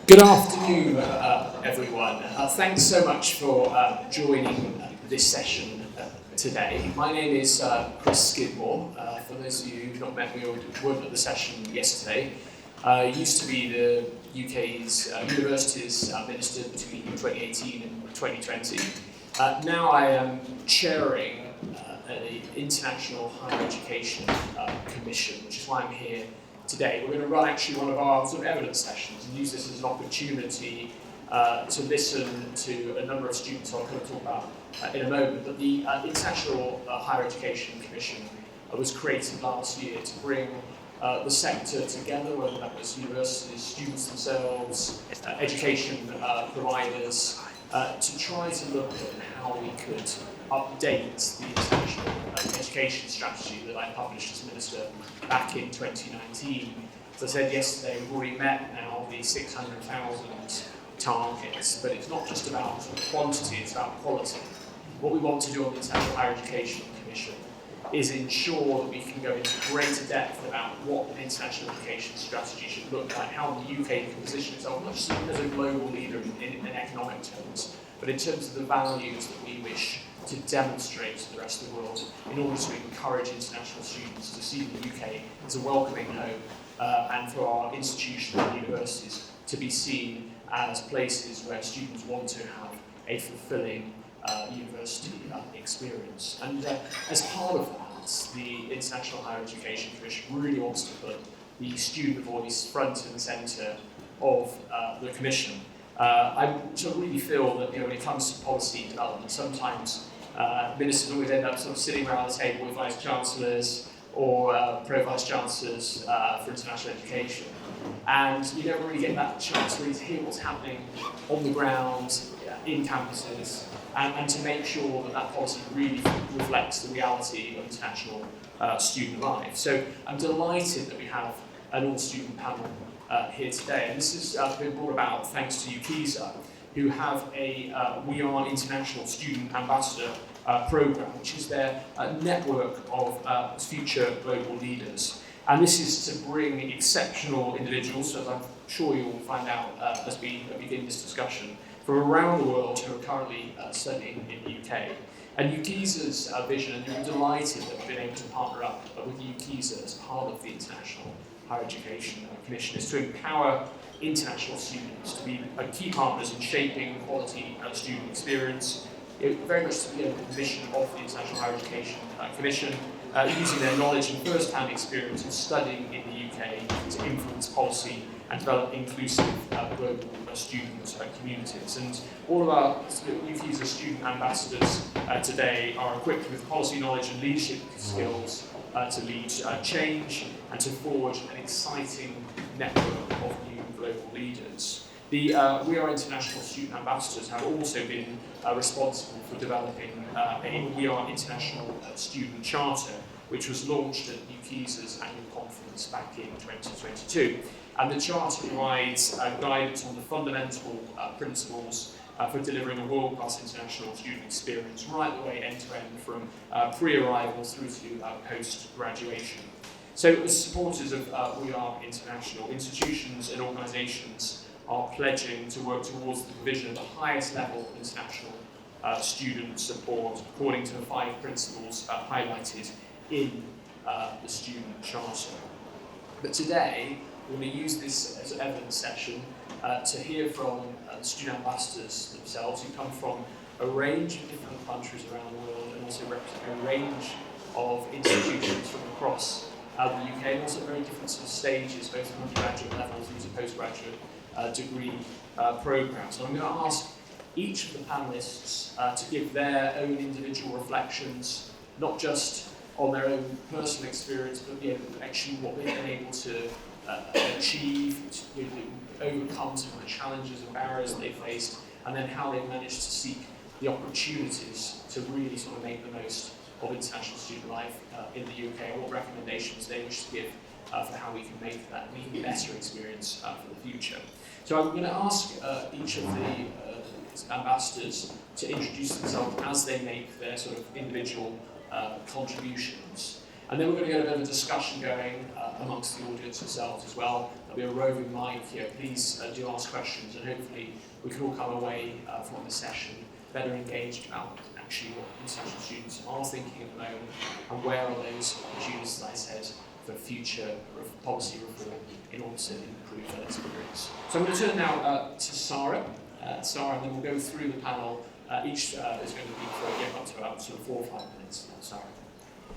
Good afternoon, everyone. Thanks so much for joining this session today. My name is Chris Skidmore. For those of you who've not met me or weren't at the session yesterday, I used to be the UK's Universities Minister between 2018 and 2020. Now I am chairing an International Higher Education Commission, which is why I'm here today. We're going to run actually one of our sort of evidence sessions and use this as an opportunity to listen to a number of students I'll kind of talk about in a moment. But the International Higher Education Commission was created last year to bring the sector together, whether that was universities, students themselves, education providers, to try to look at how we could update the international education strategy that I published as Minister back in 2019. As I said yesterday, we've already met now the 600,000 targets, but it's not just about quantity, it's about quality. What we want to do on the International Higher Education Commission is ensure that we can go into greater depth about what the international education strategy should look like, how the UK can position itself, not just as a global leader in economic terms, but in terms of the values that we wish to demonstrate to the rest of the world in order to encourage international students to see the UK as a welcoming home and for our institutions and universities to be seen as places where students want to have a fulfilling university experience. And as part of that, the International Higher Education Commission really wants to put the student voice front and centre of the Commission. I sort of really feel that when it comes to policy development, sometimes ministers always end up sort of sitting around the table with vice chancellors or pro-vice chancellors for international education, and you never really get that chance really to hear what's happening on the ground in campuses, and to make sure that that policy really reflects the reality of international student life. So I'm delighted that we have an all-student panel here today, and this has been brought about thanks to UKCISA, who have a We Are International Student Ambassador program, which is their network of future global leaders. And this is to bring exceptional individuals, as I'm sure you'll find out as we begin this discussion, from around the world who are currently studying in the UK. And UKCISA's vision, and we're delighted that we've been able to partner up with UKCISA as part of the International Higher Education Commission, is to empower international students to be key partners in shaping quality student experience. Very much the mission of the International Higher Education Commission, using their knowledge and first-hand experience of studying in the UK to influence policy and develop inclusive global student communities. And all of our UKCISA student ambassadors today are equipped with policy knowledge and leadership skills to lead change and to forge an exciting network of new global leaders. The We Are International Student Ambassadors have also been responsible for developing a We Are International Student Charter, which was launched at UKCISA's annual conference back in 2022. And the Charter provides guidance on the fundamental principles for delivering a world-class international student experience right the way end-to-end from pre-arrival through to post-graduation. So as supporters of We Are International, institutions and organisations are pledging to work towards the provision of the highest level of international student support according to the 5 principles highlighted in the Student Charter. But today, we're going to use this as an evidence session to hear from student ambassadors themselves who come from a range of different countries around the world and also represent a range of institutions from across the UK, and also very different sort of stages, both from undergraduate levels and to postgraduate degree programs. So I'm going to ask each of the panellists to give their own individual reflections, not just on their own personal experience, but actually what they've been able to achieve, to overcome some of the challenges and barriers they faced, and then how they've managed to seek the opportunities to really sort of make the most of international student life in the UK, and what recommendations they wish to give for how we can make that an even better experience for the future. So I'm going to ask each of the ambassadors to introduce themselves as they make their sort of individual contributions. And then we're going to get a bit of a discussion going amongst the audience themselves as well. There'll be a roving mic here. Please do ask questions, and hopefully we can all come away from the session better engaged about actually what international students are thinking at the moment and where are those opportunities, as I said, for future policy reform in order to improve that experience. So I'm going to turn now to Sarah. Sarah, and then we'll go through the panel. Each is going to be for up to about sort of 4 or 5 minutes. Sarah.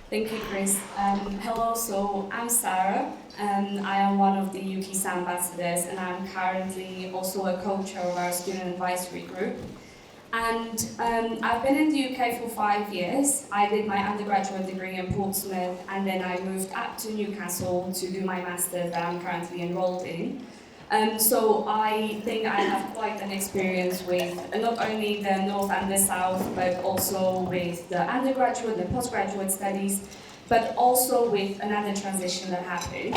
Thank you, Chris. Hello, so I'm Sarah. I am one of the UKCISA ambassadors, and I'm currently also a co-chair of our student advisory group. And I've been in the UK for 5 years. I did my undergraduate degree in Portsmouth, and then I moved up to Newcastle to do my master's that I'm currently enrolled in. So I think I have quite an experience with not only the North and the South, but also with the undergraduate and postgraduate studies, but also with another transition that happened.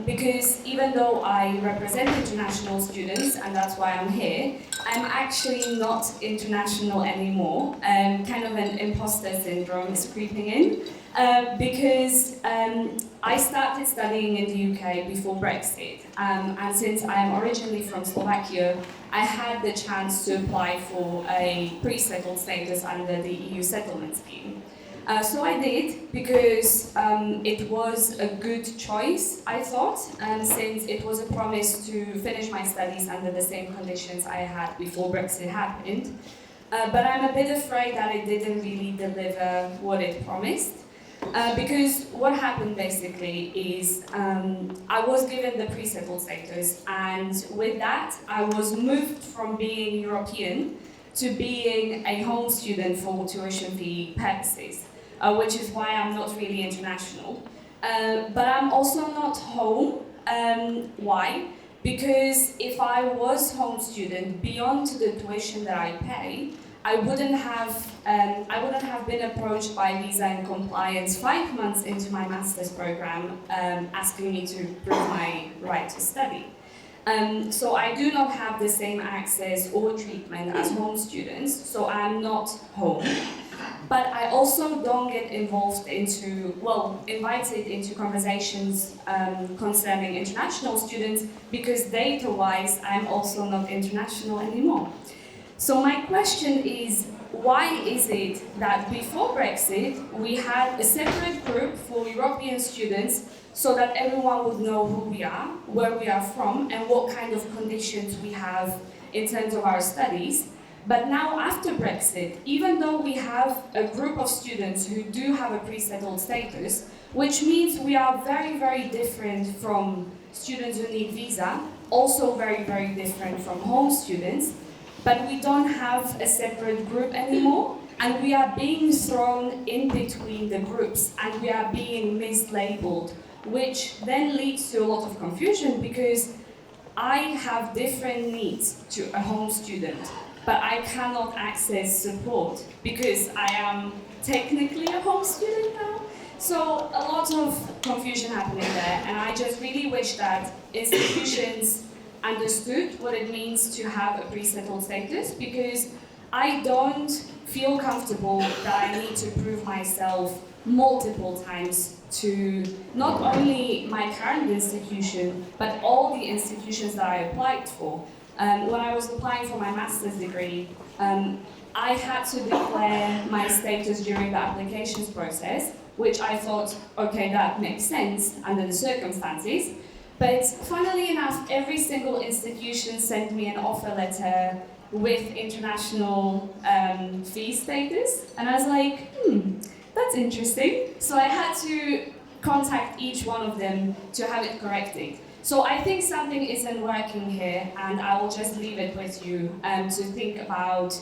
Because even though I represent international students, and that's why I'm here, I'm actually not international anymore. Kind of an imposter syndrome is creeping in. Because I started studying in the UK before Brexit, and since I am originally from Slovakia, I had the chance to apply for a pre-settled status under the EU settlement scheme. So I did, because it was a good choice, I thought, since it was a promise to finish my studies under the same conditions I had before Brexit happened. But I'm a bit afraid that it didn't really deliver what it promised. Because what happened basically is I was given the pre-settled status, and with that I was moved from being European to being a home student for tuition fee purposes, which is why I'm not really international. But I'm also not home. Why? Because if I was home student beyond the tuition that I pay, I wouldn't have been approached by Visa and Compliance 5 months into my master's program, asking me to prove my right to study. So I do not have the same access or treatment as home students, so I'm not home. But I also don't get invited into conversations concerning international students, because data-wise, I'm also not international anymore. So my question is, why is it that before Brexit we had a separate group for European students so that everyone would know who we are, where we are from, and what kind of conditions we have in terms of our studies? But now after Brexit, even though we have a group of students who do have a pre-settled status, which means we are very, very different from students who need visa, also very, very different from home students, but we don't have a separate group anymore, and we are being thrown in between the groups, and we are being mislabeled, which then leads to a lot of confusion, because I have different needs to a home student, but I cannot access support because I am technically a home student now. So a lot of confusion happening there, and I just really wish that institutions understood what it means to have a pre-settled status, because I don't feel comfortable that I need to prove myself multiple times to not only my current institution, but all the institutions that I applied for. When I was applying for my master's degree, I had to declare my status during the applications process, which I thought, okay, that makes sense under the circumstances. But funnily enough, every single institution sent me an offer letter with international fee status. And I was like, that's interesting. So I had to contact each one of them to have it corrected. So I think something isn't working here, and I will just leave it with you to think about,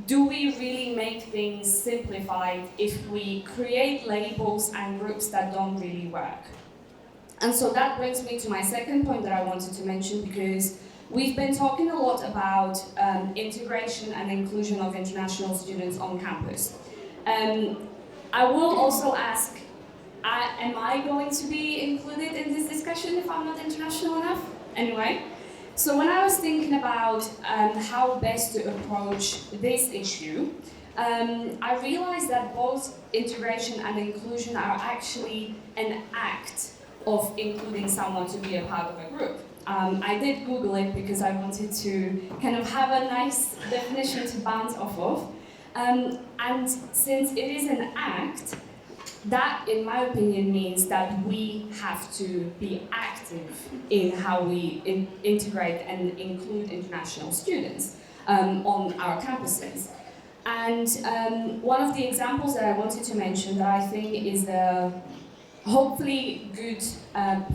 do we really make things simplified if we create labels and groups that don't really work? And so that brings me to my second point that I wanted to mention, because we've been talking a lot about integration and inclusion of international students on campus. I will also ask, am I going to be included in this discussion if I'm not international enough? Anyway, so when I was thinking about how best to approach this issue, I realized that both integration and inclusion are actually an act of including someone to be a part of a group. I did Google it because I wanted to kind of have a nice definition to bounce off of. And since it is an act, that, in my opinion, means that we have to be active in how we integrate and include international students on our campuses. And one of the examples that I wanted to mention that I think is a hopefully good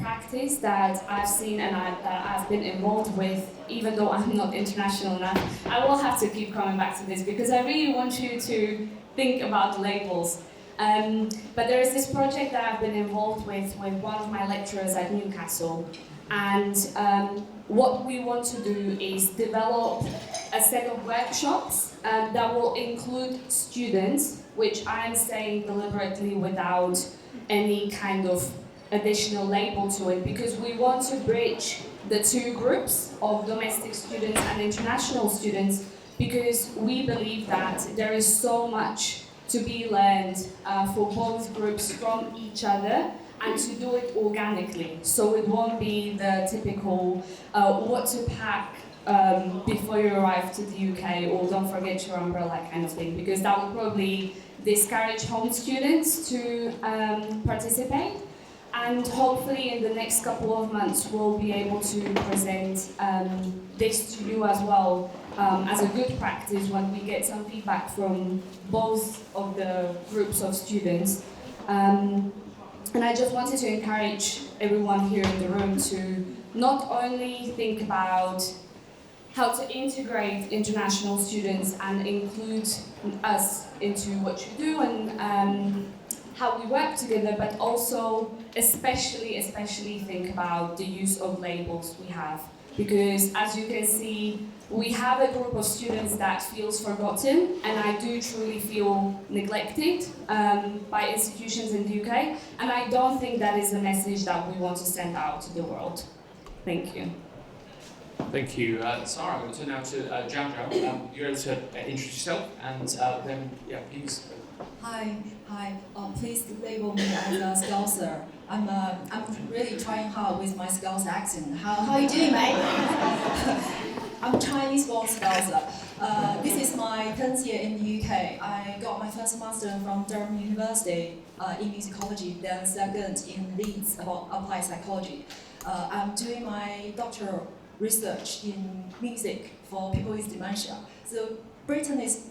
practice that I've seen and that I've been involved with, even though I'm not international enough, I will have to keep coming back to this because I really want you to think about labels. But there is this project that I've been involved with one of my lecturers at Newcastle, and what we want to do is develop a set of workshops that will include students, which I'm saying deliberately without any kind of additional label to it, because we want to bridge the two groups of domestic students and international students, because we believe that there is so much to be learned for both groups from each other, and to do it organically. So it won't be the typical what to pack before you arrive to the UK, or don't forget your umbrella kind of thing, because that will probably discourage home students to participate. And hopefully in the next couple of months we'll be able to present this to you as well as a good practice when we get some feedback from both of the groups of students. And I just wanted to encourage everyone here in the room to not only think about how to integrate international students and include us into what you do and how we work together, but also especially think about the use of labels we have. Because as you can see, we have a group of students that feels forgotten, and I do truly feel neglected by institutions in the UK, and I don't think that is the message that we want to send out to the world. Thank you. Thank you, Sarah. I'm going to turn now to Zhao Zhao. You're able to introduce yourself, and then, please. Hi. Please label me as a Scouser. I'm really trying hard with my Scouse accent. How you doing, mate? I'm Chinese-born Scouser. This is my 10th year in the UK. I got my first master from Durham University in musicology, then second in Leeds about applied psychology. I'm doing my doctoral research in music for people with dementia. So Britain is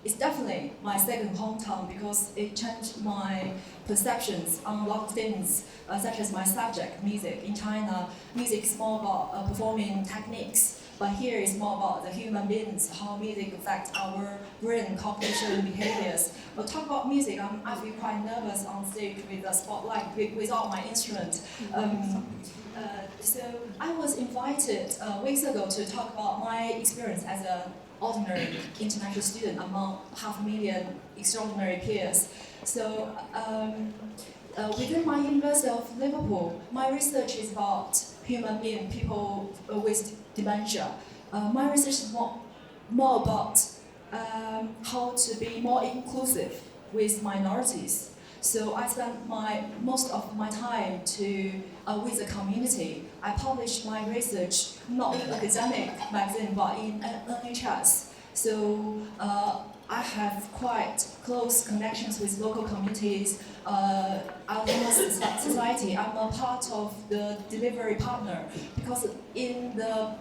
it's definitely my second hometown because it changed my perceptions on a lot of things, such as my subject, music. In China, music is more about performing techniques, but here it's more about the human beings, how music affects our brain, cognition, behaviors. But talk about music, I feel quite nervous on stage with the spotlight, without my instrument. So I was invited weeks ago to talk about my experience as an ordinary international student among 500,000 extraordinary peers. So within my University of Liverpool, my research is about human being, people with dementia. My research is more about how to be more inclusive with minorities. So I spent most of my time with the community. I published my research not in academic magazine but in NHS. So I have quite close connections with local communities. Alumnus society, I'm a part of the delivery partner because in the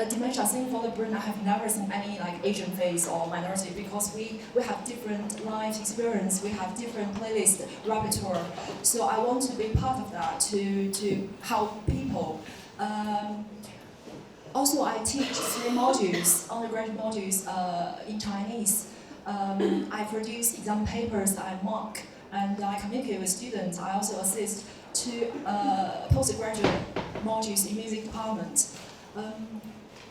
dementia scene for the brain, I have never seen any Asian face or minority because we have different life experience, we have different playlist repertoire. So I want to be part of that to help people. Also, I teach 3 modules, undergraduate modules in Chinese. I produce exam papers, I mark, and I communicate with students. I also assist 2 postgraduate modules in music department.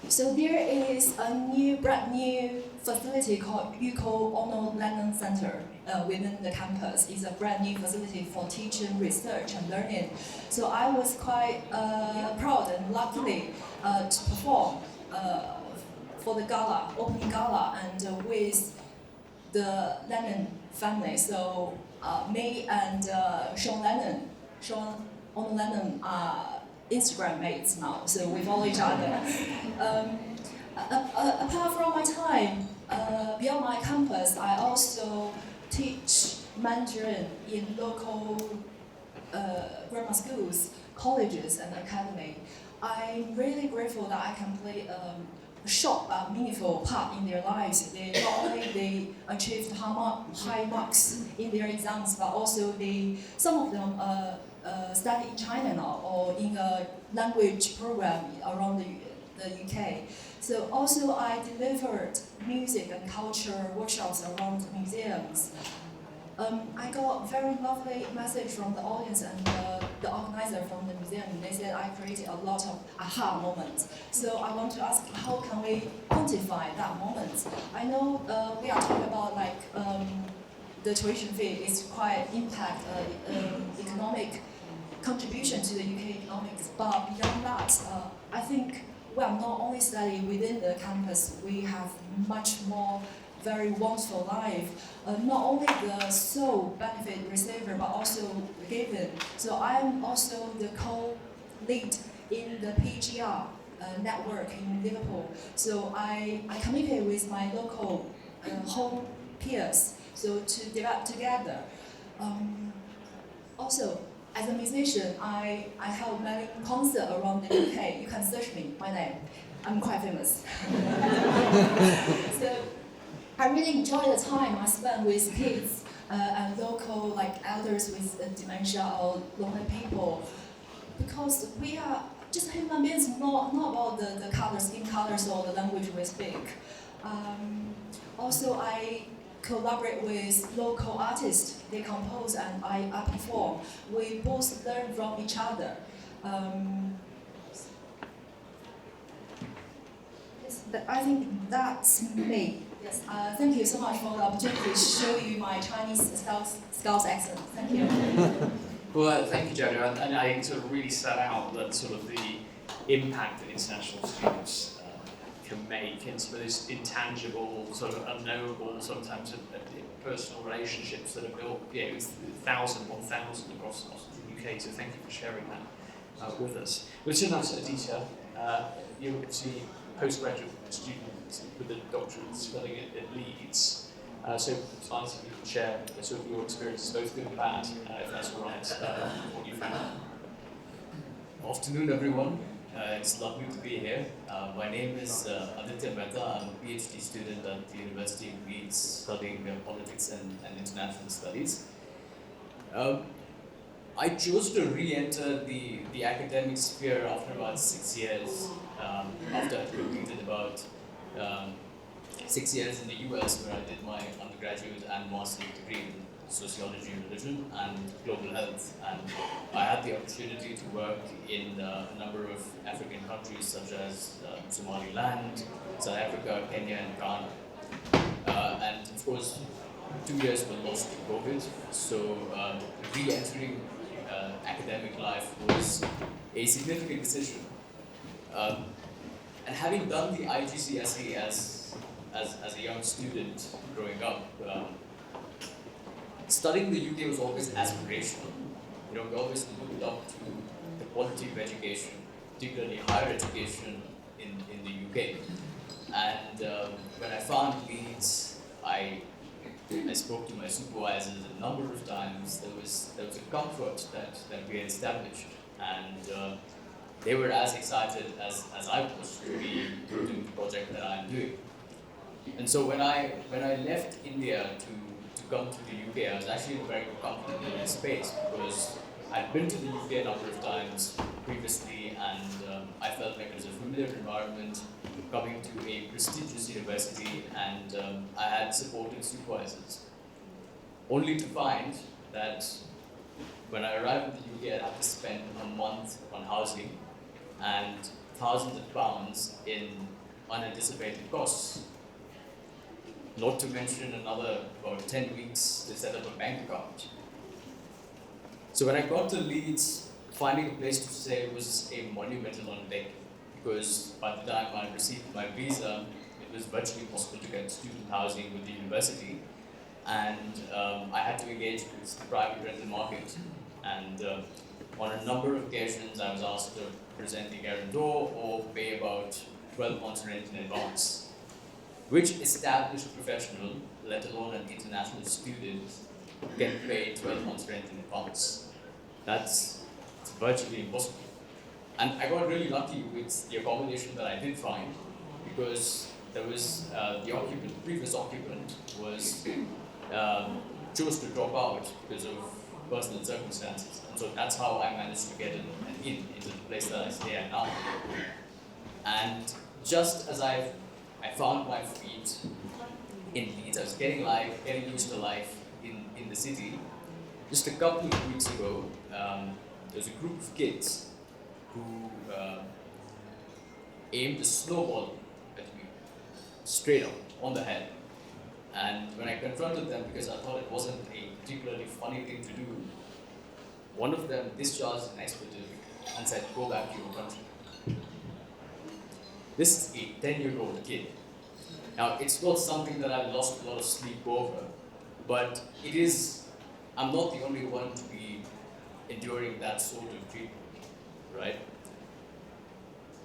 So there is a brand new facility called UKCISA Center within the campus. It's a brand new facility for teaching, research, and learning. So I was quite proud and lucky to perform for the gala, opening gala, and with the Lennon family. So me and Sean Lennon are Instagram mates now, so we follow each other. Apart from my time, beyond my campus, I also teach Mandarin in local grammar schools, colleges, and academy. I'm really grateful that I can play a short but meaningful part in their lives. Not only they achieved high marks in their exams, but also some of them study in China now or in a language program around the UK. So also I delivered music and culture workshops around museums. I got a very lovely message from the audience and the organizer from the museum. They said I created a lot of aha moments. So I want to ask, how can we quantify that moment? I know we are talking about the tuition fee is quite impact economic contribution to the UK economics, but beyond that, I think we are not only studying within the campus, we have much more very wonderful life, not only the sole benefit receiver, but also given. So I'm also the co-lead in the PGR network in Liverpool. So I communicate with my local home peers, so to develop together. Also, as a musician, I held many concerts around the UK. You can search me, my name. I'm quite famous. So I really enjoy the time I spend with kids and local elders with dementia or lonely people, because we are just human beings, not about the color, skin colors or the language we speak. Also, I collaborate with local artists. They compose and I perform. We both learn from each other. I think that's me. Yes. Thank you so much for the opportunity to show you my Chinese Scouse accent. Thank you. Well, thank you, Jojo. And I think sort of really set out that sort of the impact that international students can make in some of those intangible, sort of unknowable, sometimes personal relationships that are built, 1,000 across the UK. So thank you for sharing that with us. We'll turn now to Aditya. You're obviously a postgraduate student with a doctorate studying at Leeds. So it's nice if you can share sort of your experiences, both good and bad, if that's all right, what you found. Afternoon, everyone. It's lovely to be here. My name is Aditya Mehta. I'm a PhD student at the University of Leeds studying politics and international studies. I chose to re-enter the academic sphere after about 6 years, after I completed about 6 years in the US, where I did my undergraduate and master's degree in sociology, religion, and global health. And I had the opportunity to work in a number of African countries such as Somaliland, South Africa, Kenya, and Ghana. And of course, 2 years were lost to COVID, so re-entering academic life was a significant decision. And having done the IGCSE as a young student growing up, studying the UK was always aspirational. We always looked up to the quality of education, particularly higher education in the UK. And when I found Leeds, I spoke to my supervisors a number of times. There was a comfort that we had established, and they were as excited as I was to be doing the project that I'm doing. And so when I left India to come to the UK, I was actually in a very comfortable space, because I'd been to the UK a number of times previously, and I felt like it was a familiar environment, coming to a prestigious university, and I had supportive supervisors. Only to find that when I arrived in the UK, I'd have to spend a month on housing and thousands of pounds in unanticipated costs. Not to mention another about 10 weeks to set up a bank account. So when I got to Leeds, finding a place to stay was a monumental undertaking, because by the time I received my visa, it was virtually impossible to get student housing with the university. and I had to engage with the private rental market. And on a number of occasions, I was asked to present the guarantor or pay about 12 months rent in advance. Which established professional, let alone an international student, can pay 12 months rent in advance? It's virtually impossible. And I got really lucky with the accommodation that I did find, because there was the previous occupant was chose to drop out because of personal circumstances, and so that's how I managed to get an in into the place that I stay at now. And just as I found my feet in Leeds, I was getting used to life in the city. Just a couple of weeks ago, there was a group of kids who aimed a snowball at me, straight up on the head. And when I confronted them, because I thought it wasn't a particularly funny thing to do, one of them discharged an expletive and said, "Go back to your country." This is a 10-year-old kid. Now, it's not something that I've lost a lot of sleep over, but it is, I'm not the only one to be enduring that sort of treatment, right?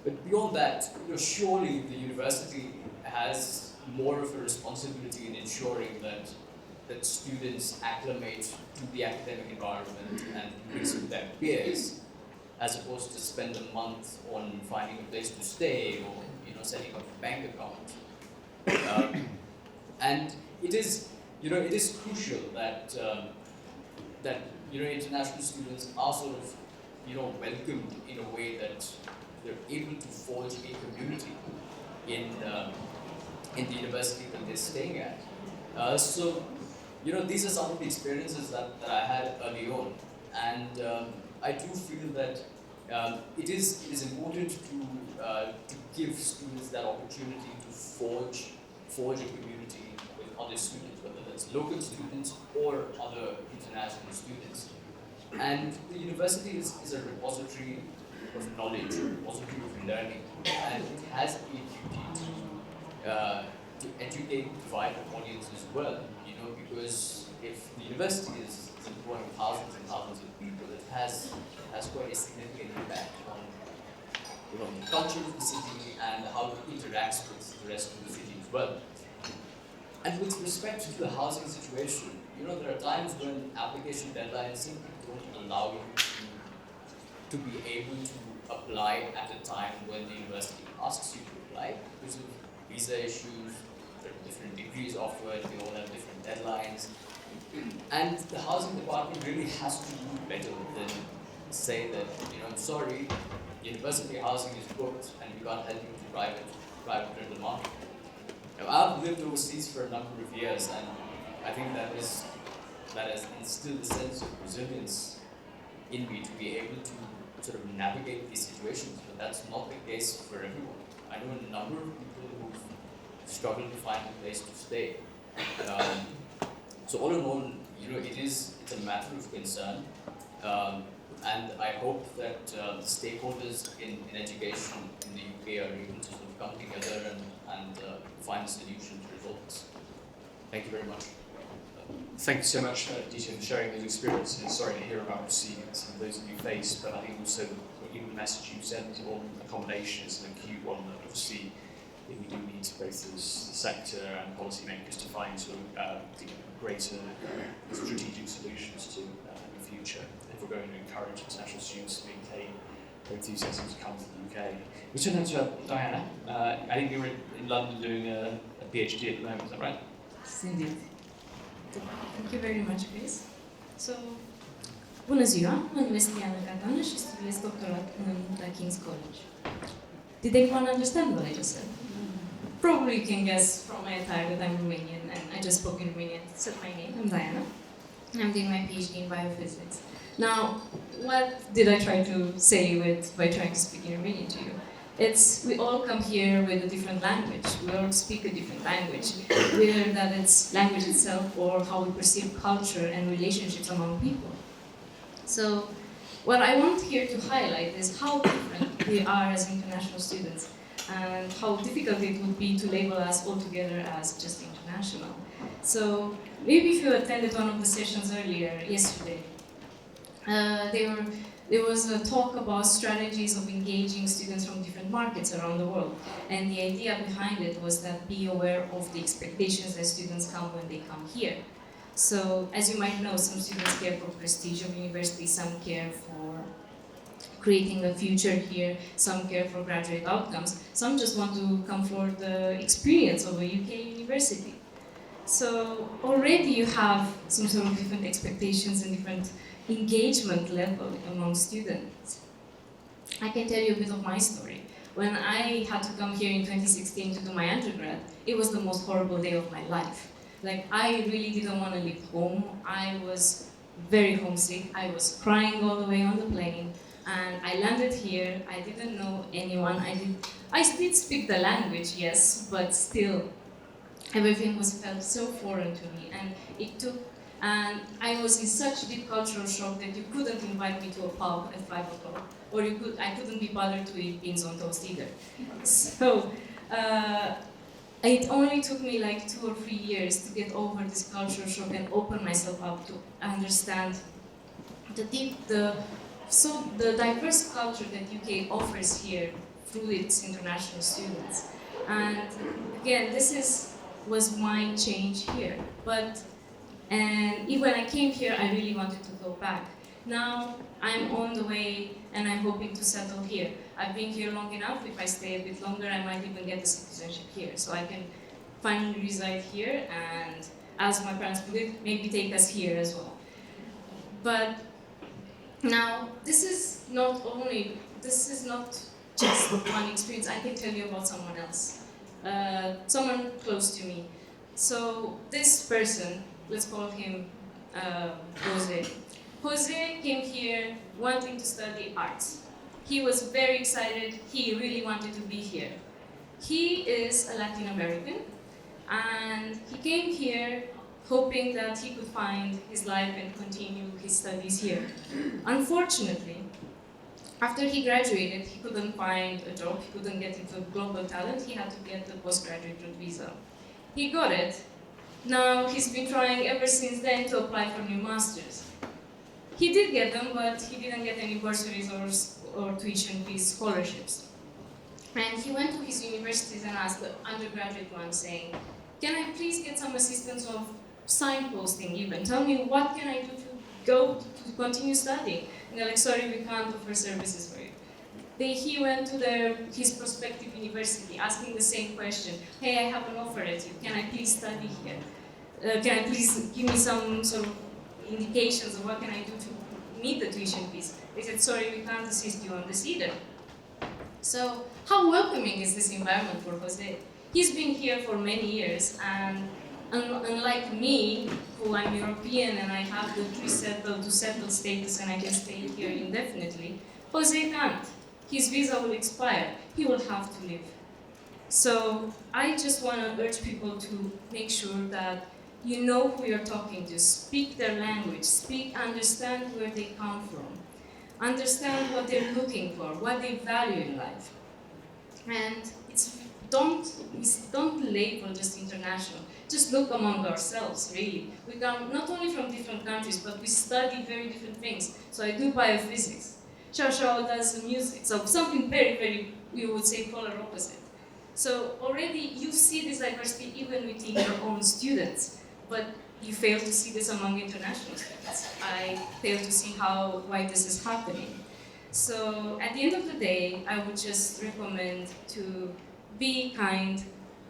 But beyond that, surely the university has more of a responsibility in ensuring that students acclimate to the academic environment and mix with their peers, as opposed to spend a month on finding a place to stay or setting up a bank account. And it is crucial that international students are sort of welcomed in a way that they're able to forge a community in the university that they're staying at. So these are some of the experiences that I had early on, and I do feel that it is important to give students that opportunity to forge a community with other students, whether that's local students or other international students. And the university is a repository of knowledge, a repository of learning, and it has a duty to educate the wider audience as well. Because if the university is employing thousands and thousands of people, it has quite a significant impact on the culture of the city and how it interacts with the rest of the city as well. And with respect to the housing situation, there are times when application deadlines simply don't allow you to be able to apply at a time when the university asks you to apply because of visa issues. There are different degrees offered, they all have different deadlines. And the housing department really has to do better than say that, I'm sorry, university housing is booked and we can't help you to private rental market. Now, I've lived overseas for a number of years, and I think that has instilled a sense of resilience in me to be able to sort of navigate these situations, but that's not the case for everyone. I know a number of people who've struggled to find a place to stay. So all in all, it's a matter of concern, and I hope that the stakeholders in education in the UK are able to sort of come together and find a solution to resolve this. Thank you very much. Thank you so much, Dita, for sharing those experiences. Sorry to hear about some of those that you faced, but I think also the message you sent on accommodation is an acute one that obviously we do need both as the sector and policymakers to find sort of greater strategic solutions to in the future if we're going to encourage international students to maintain their enthusiasm to come to the UK. We turn now to Diana. I think you're in London doing a PhD at the moment, is that right? Yes, indeed. Thank you very much, Chris. So, bună ziua, mă numesc Diana Cardano și studiez doctorat la King's College. Did anyone understand what I just said? Probably you can guess from my attire that I'm Romanian, and I just spoke in Romanian. Said my name, I'm Diana, and I'm doing my PhD in biophysics. Now, what did I try to say by trying to speak in Romanian to you? We all come here with a different language. We all speak a different language, whether that it's language itself or how we perceive culture and relationships among people. So, what I want here to highlight is how different we are as international students and how difficult it would be to label us altogether as just international. So maybe if you attended one of the sessions earlier, yesterday, there was a talk about strategies of engaging students from different markets around the world. And the idea behind it was that be aware of the expectations that students come when they come here. So, as you might know, some students care for prestige of university, some care for creating a future here, some care for graduate outcomes, some just want to come for the experience of a UK university. So already you have some sort of different expectations and different engagement level among students. I can tell you a bit of my story. When I had to come here in 2016 to do my undergrad, it was the most horrible day of my life. Like, I really didn't want to leave home. I was very homesick. I was crying all the way on the plane. And I landed here. I didn't know anyone. I did speak the language, yes, but still, everything felt so foreign to me. And I was in such deep cultural shock that you couldn't invite me to a pub at 5 o'clock, or I couldn't be bothered to eat beans on toast either. So, it only took me like 2 or 3 years to get over this cultural shock and open myself up to understand the diverse culture that UK offers here through its international students. And again, was my change here. And when I came here, I really wanted to go back. Now I'm on the way and I'm hoping to settle here. I've been here long enough. If I stay a bit longer, I might even get the citizenship here. So I can finally reside here and, as my parents put it, maybe take us here as well. But now, this is not just one experience. I can tell you about someone else, someone close to me. So this person, let's call him Jose. Jose came here wanting to study arts. He was very excited. He really wanted to be here. He is a Latin American, and he came here hoping that he could find his life and continue his studies here. Unfortunately, after he graduated, he couldn't find a job, he couldn't get into global talent, he had to get the postgraduate visa. He got it. Now he's been trying ever since then to apply for new masters. He did get them, but he didn't get any bursaries or tuition fees, scholarships. And he went to his universities and asked the undergraduate one, saying, "Can I please get some assistance of signposting even? Tell me, what can I do to continue studying?" And they're like, "Sorry, we can't offer services for you." He went to his prospective university asking the same question. "Hey, I have an offer at you. Can I please study here? Can I please give me some sort of indications of what can I do to meet the tuition fees?" They said, "Sorry, we can't assist you on this either." So how welcoming is this environment for Jose? He's been here for many years, and unlike me, who I'm European and I have the pre-settled status and I can stay here indefinitely, Jose can't. His visa will expire. He will have to leave. So I just want to urge people to make sure that you know who you're talking to, speak their language, understand where they come from, understand what they're looking for, what they value in life. And don't label just international. Just look among ourselves, really. We come not only from different countries, but we study very different things. So I do biophysics. Xiao does music. So something very, very, we would say, polar opposite. So already you see this diversity even within your own students, but you fail to see this among international students. I fail to see why this is happening. So at the end of the day, I would just recommend to be kind,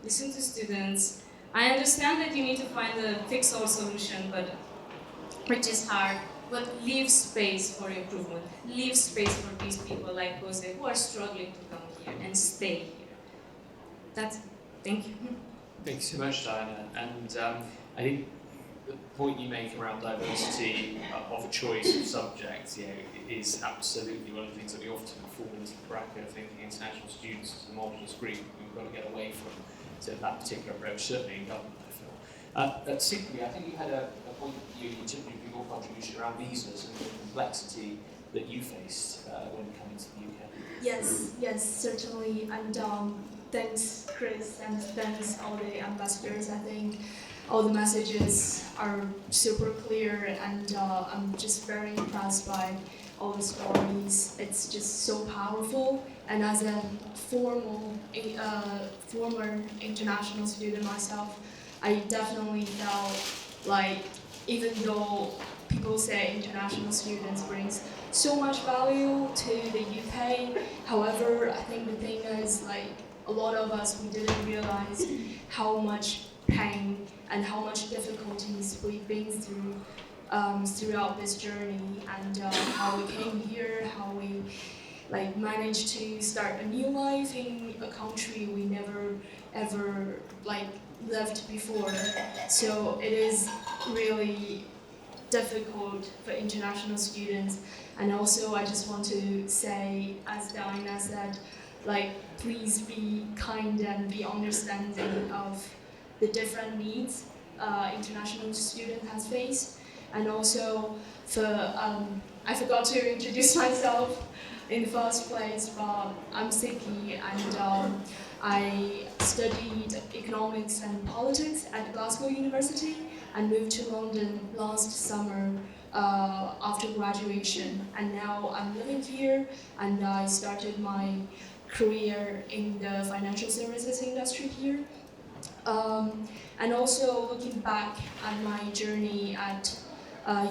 listen to students. I understand that you need to find a fix-all solution, which is hard, but leave space for improvement. Leave space for these people like Jose who are struggling to come here and stay here. That's it. Thank you. Thank you so much, Diana. And I think the point you make around diversity of choice of subjects, is absolutely one of the things that we often fall into the bracket of thinking international students as a modulus group. We've got to get away from that particular approach, certainly in government, I feel. Secondly, I think you had a point you took your contribution around visas and the complexity that you faced when coming to the UK. Yes, certainly. And thanks, Chris, and thanks all the ambassadors. I think all the messages are super clear, and I'm just very impressed by all the stories. It's just so powerful. And as a former international student myself, I definitely felt like, even though people say international students brings so much value to the UK, however, I think the thing is, like, a lot of us, we didn't realize how much pain and how much difficulties we've been through throughout this journey, and how we came here, how we like managed to start a new life in a country we never ever like lived before. So it is really difficult for international students. And also, I just want to say, as Diana said, like, please be kind and be understanding of the different needs international student has faced. And also, I forgot to introduce myself in the first place, but I'm Siki, and I studied economics and politics at Glasgow University and moved to London last summer after graduation. And now I'm living here, and I started my career in the financial services industry here. And also, looking back at my journey at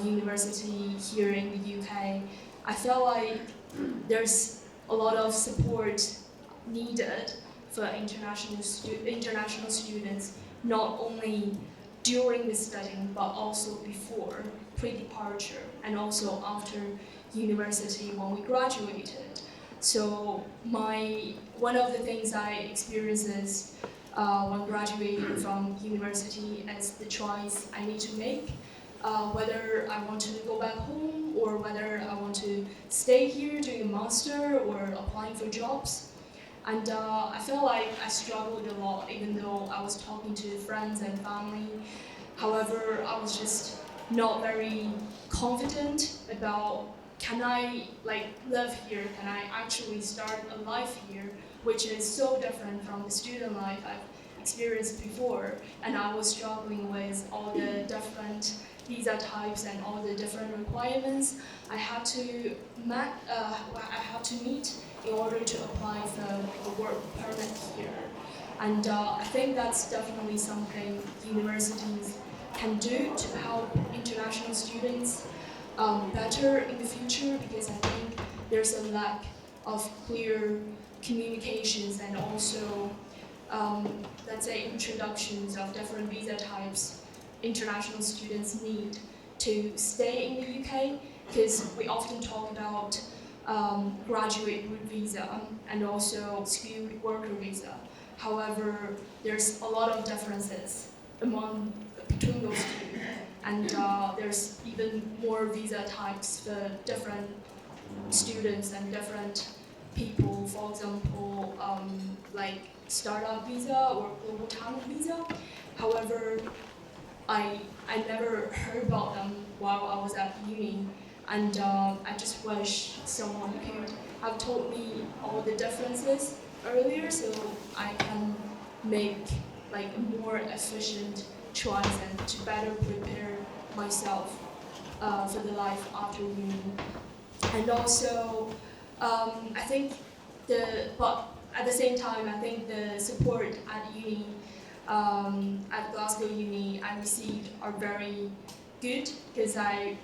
university here in the UK, I felt like there's a lot of support needed for international students, not only during the studying, but also before, pre-departure, and also after university when we graduated. So one of the things I experienced is when graduating from university is the choice I need to make, whether I want to go back home or whether I want to stay here doing a master or applying for jobs. And I felt like I struggled a lot, even though I was talking to friends and family. However, I was just not very confident about, can I like live here? Can I actually start a life here, which is so different from the student life I've experienced before. And I was struggling with all the different visa types and all the different requirements I had to meet in order to apply for a work permit here. And I think that's definitely something universities can do to help international students better in the future, because I think there's a lack of clear communications and also, let's say, introductions of different visa types international students need to stay in the UK, because we often talk about graduate route visa and also skilled worker visa. However, there's a lot of differences between those two, and there's even more visa types for different students and different people. For example, like startup visa or global talent visa. However, I never heard about them while I was at uni, and I just wish someone could have told me all the differences earlier, so I can make like a more efficient choice and to better prepare myself for the life after uni. And also, I think but at the same time, I think the support at uni, at Glasgow Uni, I received are very good, because I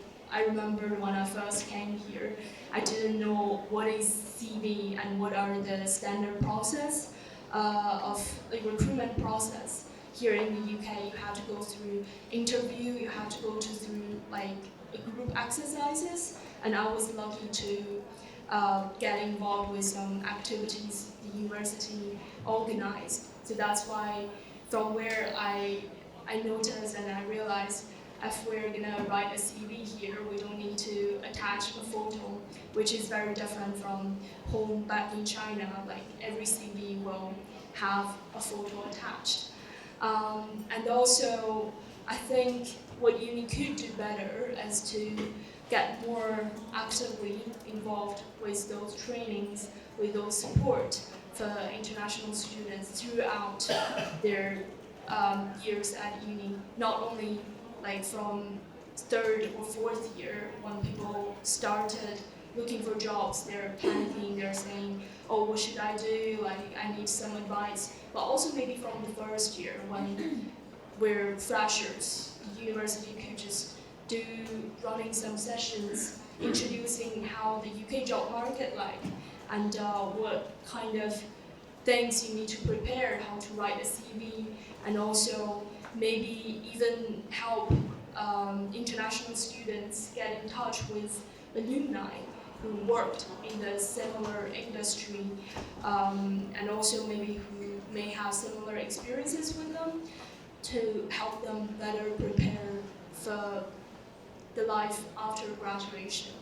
remember when I first came here, I didn't know what is CV and what are the standard process of the recruitment process. Here in the UK, you have to go through interview, you have to go through like group exercises, and I was lucky to get involved with some activities the university organized. So that's why, from where I noticed and I realized, if we're gonna write a CV here, we don't need to attach a photo, which is very different from home back in China. Like every CV will have a photo attached. And also, I think what uni could do better is to get more actively involved with those trainings, with those support for international students throughout their years at uni, not only like from third or fourth year when people started looking for jobs, they're panicking, they're saying, oh, what should I do? Like, I need some advice. But also maybe from the first year when we're freshers, university could just do running some sessions, introducing how the UK job market like, and what kind of things you need to prepare, how to write a CV, and also maybe even help international students get in touch with alumni who worked in the similar industry, and also maybe who may have similar experiences with them, to help them better prepare for the life after graduation.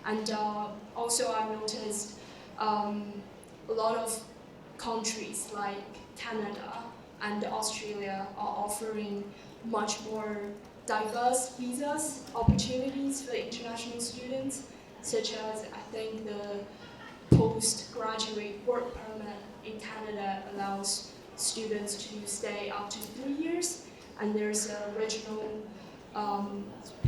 And also I noticed a lot of countries like Canada and Australia are offering much more diverse visas opportunities for international students, such as I think the postgraduate work permit in Canada allows students to stay up to 3 years, and there's a regional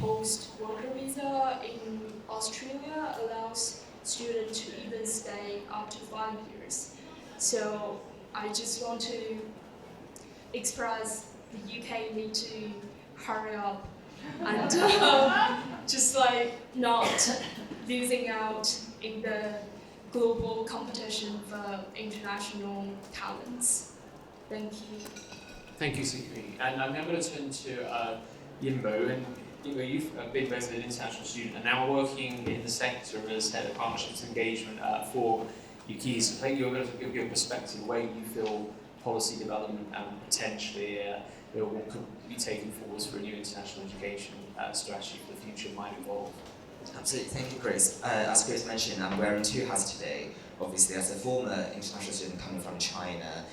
post-worker visa in Australia allows students to even stay up to 5 years. So I just want to express the UK need to hurry up and just like not losing out in the global competition for international talents. Thank you. Thank you, Sikri. And I'm now going to turn to Yimbo. And Yimbo, you've been both an international student and now working in the sector as head of partnerships and engagement for UKCISA. I think you're going to give your perspective where you feel policy development and potentially what could be taken forward for a new international education strategy for the future might evolve. Absolutely, thank you, Chris. As Chris mentioned, I'm wearing two hats today. Obviously, as a former international student coming from China,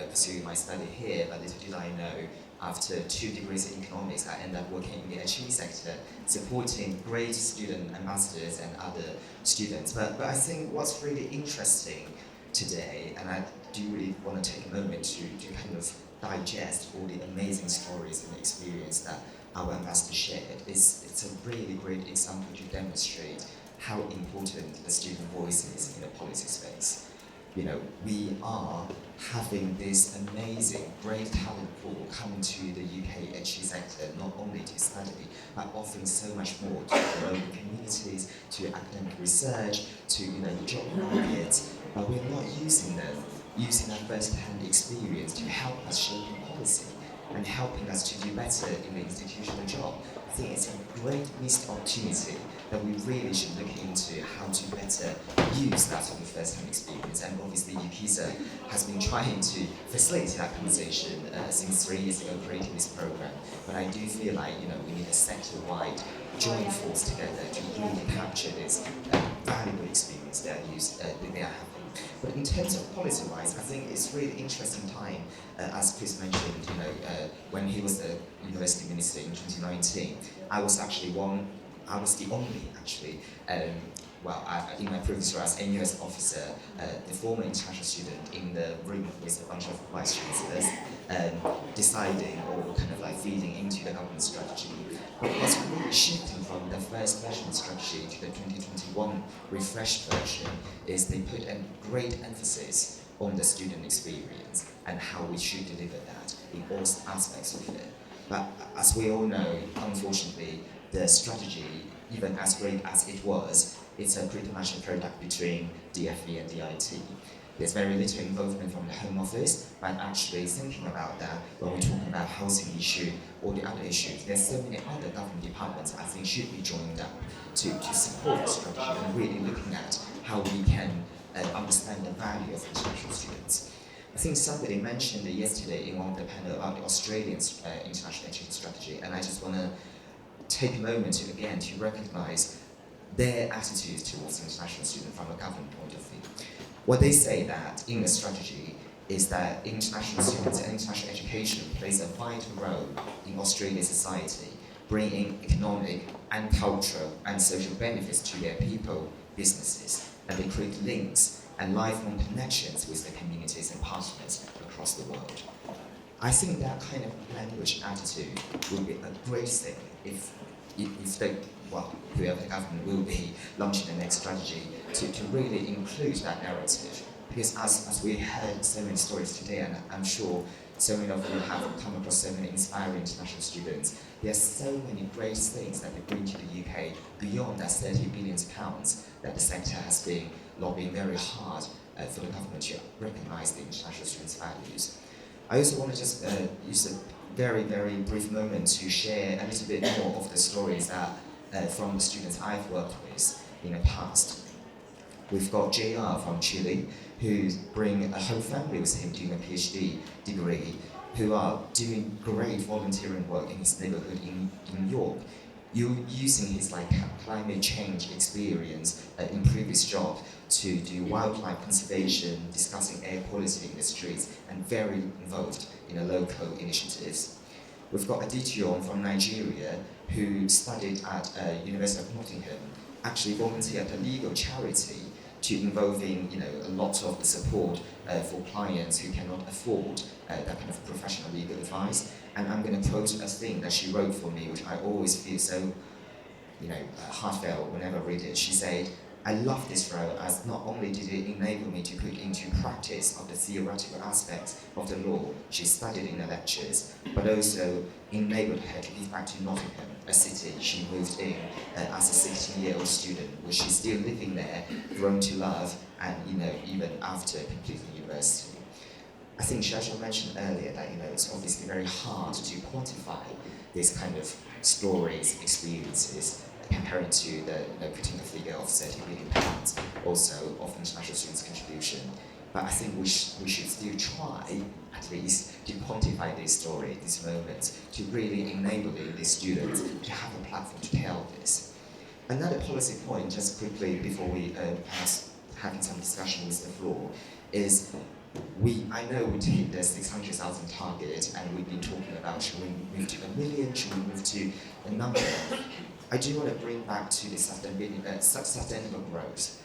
pursuing my study here, but little did I know, after 2 degrees in economics, I ended up working in the HE sector, supporting great student ambassadors and other students. But I think what's really interesting today, and I do really want to take a moment to kind of digest all the amazing stories and experience that our ambassador shared, it's a really great example to demonstrate how important the student voice is in the policy space. We are having this amazing, great talent pool coming to the UK HE sector, not only to study, but offering so much more to their own communities, to academic research, to job markets, but we're not using them, using that first-hand experience to help us shape policy and helping us to do better in the institutional job. I think it's a great missed opportunity that we really should look into how to better use that sort of first-hand experience. And obviously UKCISA has been trying to facilitate that conversation since 3 years ago, creating this program. But I do feel like we need a sector-wide joint force together to really capture this valuable experience that they are having. But in terms of policy-wise, I think it's really interesting time, as Chris mentioned, when he was the university minister in 2019, I was the only, in my previous role as NUS officer, the former international student in the room with a bunch of vice chancellors, deciding or kind of feeding into the government strategy. But what's really shifting from the first version strategy to the 2021 refreshed version is they put a great emphasis on the student experience and how we should deliver that in all aspects of it. But as we all know, unfortunately, the strategy, even as great as it was, it's a pretty much a product between DFE and DIT. There's very little involvement from the Home Office, but actually thinking about that when we're talking about housing issue or the other issues, there's so many other government departments I think should be joined up to support the strategy and really looking at how we can understand the value of international students. I think somebody mentioned it yesterday in one of the panel about the Australian international education strategy, and I just want to take a moment to recognize their attitudes towards international students from a government point of view. What they say that in the strategy is that international students and international education plays a vital role in Australian society, bringing economic and cultural and social benefits to their people, businesses, and they create links and lifelong connections with the communities and partners across the world. I think that kind of language attitude will be a great thing if whoever the government will be launching the next strategy to really include that narrative. Because as we heard so many stories today, and I'm sure so many of you have come across so many inspiring international students, there are so many great things that they bring to the UK beyond that £30 billion that the sector has been lobbying very hard for the government to recognise the international students' values. I also want to just use a very, very brief moment to share a little bit more of the stories that from the students I've worked with in the past. We've got JR from Chile, who bring a whole family with him doing a PhD degree, who are doing great volunteering work in his neighborhood in New York, using his climate change experience in previous job to do wildlife conservation, discussing air quality in the streets, and very involved in local initiatives. We've got Adityon from Nigeria, who studied at University of Nottingham, actually volunteered at a legal charity to involving a lot of the support for clients who cannot afford that kind of professional legal advice. And I'm going to quote a thing that she wrote for me, which I always feel so heartfelt whenever I read it. She said, "I love this role as not only did it enable me to put into practice of the theoretical aspects of the law she studied in the lectures, but also enabled her to give back to Nottingham, a city she moved in as a 16-year-old student, which she's still living there, grown to love, and even after completing university." I think Shasha mentioned earlier that it's obviously very hard to quantify these kind of stories, experiences, comparing to the putting a figure of £30 billion also of international students' contribution. But I think we should still try, at least, to quantify this story, these moments, to really enable these students to have a platform to tell this. Another policy point, just quickly before we pass having some discussion with the floor, is I know we hit the 600,000 target, and we've been talking about should we move to 1 million, should we move to a number. I do want to bring back to the sustainable growth.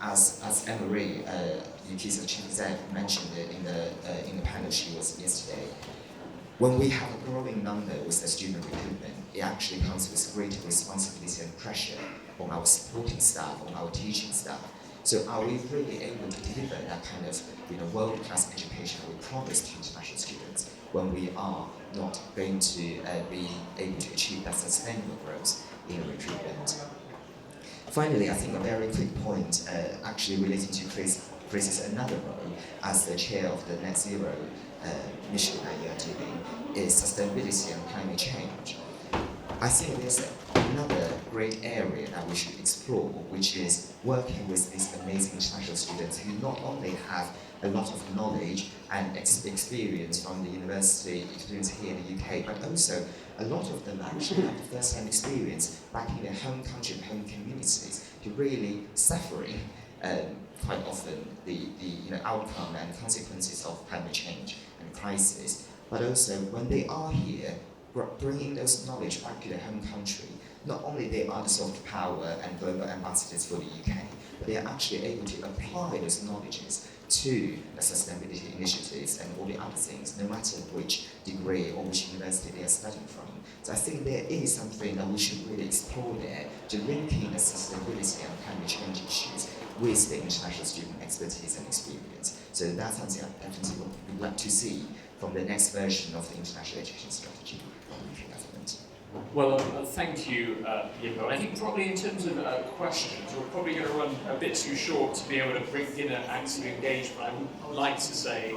As Emery, UKCISA chief exec, mentioned it in the panel she was yesterday, when we have a growing number with the student recruitment, it actually comes with greater responsibility and pressure on our supporting staff, on our teaching staff. So are we really able to deliver that kind of world-class education we promise to international students when we are not going to be able to achieve that sustainable growth in recruitment? Finally, I think a very quick point, actually relating to Chris's another role as the chair of the Net Zero mission that you are doing, is sustainability and climate change. I think there's another great area that we should explore, which is working with these amazing international students who not only have a lot of knowledge and experience from the university experience here in the UK, but also a lot of them actually have the first-hand experience back in their home country and home communities to really suffering quite often the outcome and consequences of climate change and crisis. But also when they are here, bringing those knowledge back to their home country, not only they are the soft power and global ambassadors for the UK, but they are actually able to apply those knowledges to the sustainability initiatives and all the other things, no matter which degree or which university they are studying from. So I think there is something that we should really explore there, to link in the sustainability and climate change issues with the international student expertise and experience. So that's something I definitely would like to see from the next version of the international education strategy of the UK government. Well, thank you, Yimbo. I think probably in terms of questions, we're probably going to run a bit too short to be able to bring in an active engagement. I would like to say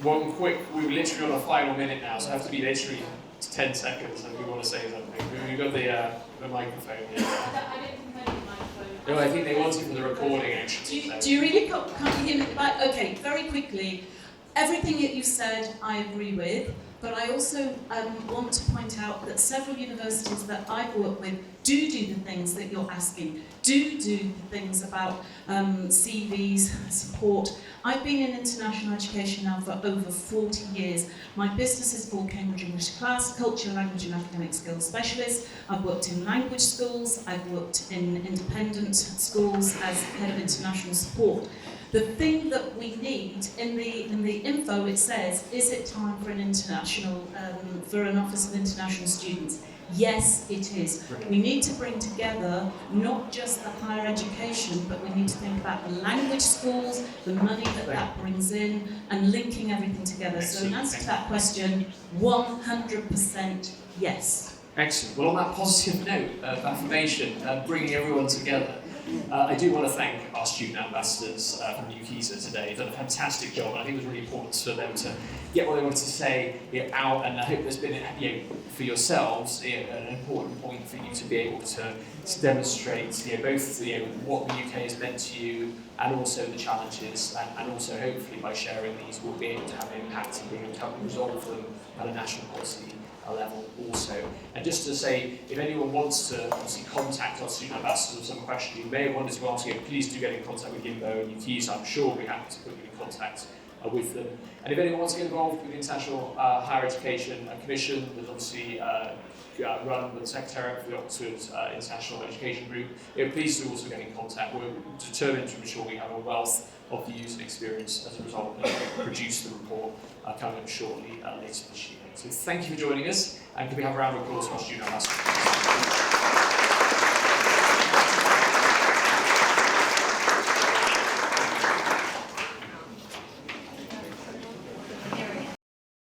one quick, we're literally on a final minute now, so I have to be literally 10 seconds and we want to say something. We've got the microphone here. I didn't think I need a microphone. No, I think they want it for the recording actually. Do you really can't hear me? Right, okay, very quickly. Everything that you said I agree with, but I also want to point out that several universities that I've worked with do the things that you're asking, do the things about CVs, support. I've been in international education now for over 40 years. My business is called Cambridge English Class, Culture, Language and Academic Skills Specialist. I've worked in language schools, I've worked in independent schools as head of international support. The thing that we need in the info, it says, is it time for an international, for an Office of International Students? Yes, it is. We need to bring together not just the higher education, but we need to think about the language schools, the money that brings in, and linking everything together. So in answer to that question, 100% yes. Excellent. Well, on that positive note of affirmation, bringing everyone together, I do want to thank our student ambassadors from UKCISA today. They've done a fantastic job, and I think it was really important for them to get what they wanted to say out, and I hope there's been, for yourselves, an important point for you to be able to demonstrate both what the UK has meant to you and also the challenges, and also hopefully by sharing these we'll be able to have an impact and being able to help resolve them at a national policy level also. And just to say, if anyone wants to obviously contact our student ambassadors with some question you may have wanted to ask, please do get in contact with Yimbo and UKCISA. I'm sure we'll be happy to put you in contact with them. And if anyone wants to get involved with the International Higher Education Commission, there's obviously run with the Secretariat for the Oxford International Education Group, please do also get in contact. We're determined to ensure we have a wealth of views and experience as a result, and produce the report coming up shortly later this year. So thank you for joining us, and can we have a round of applause for our student ambassadors?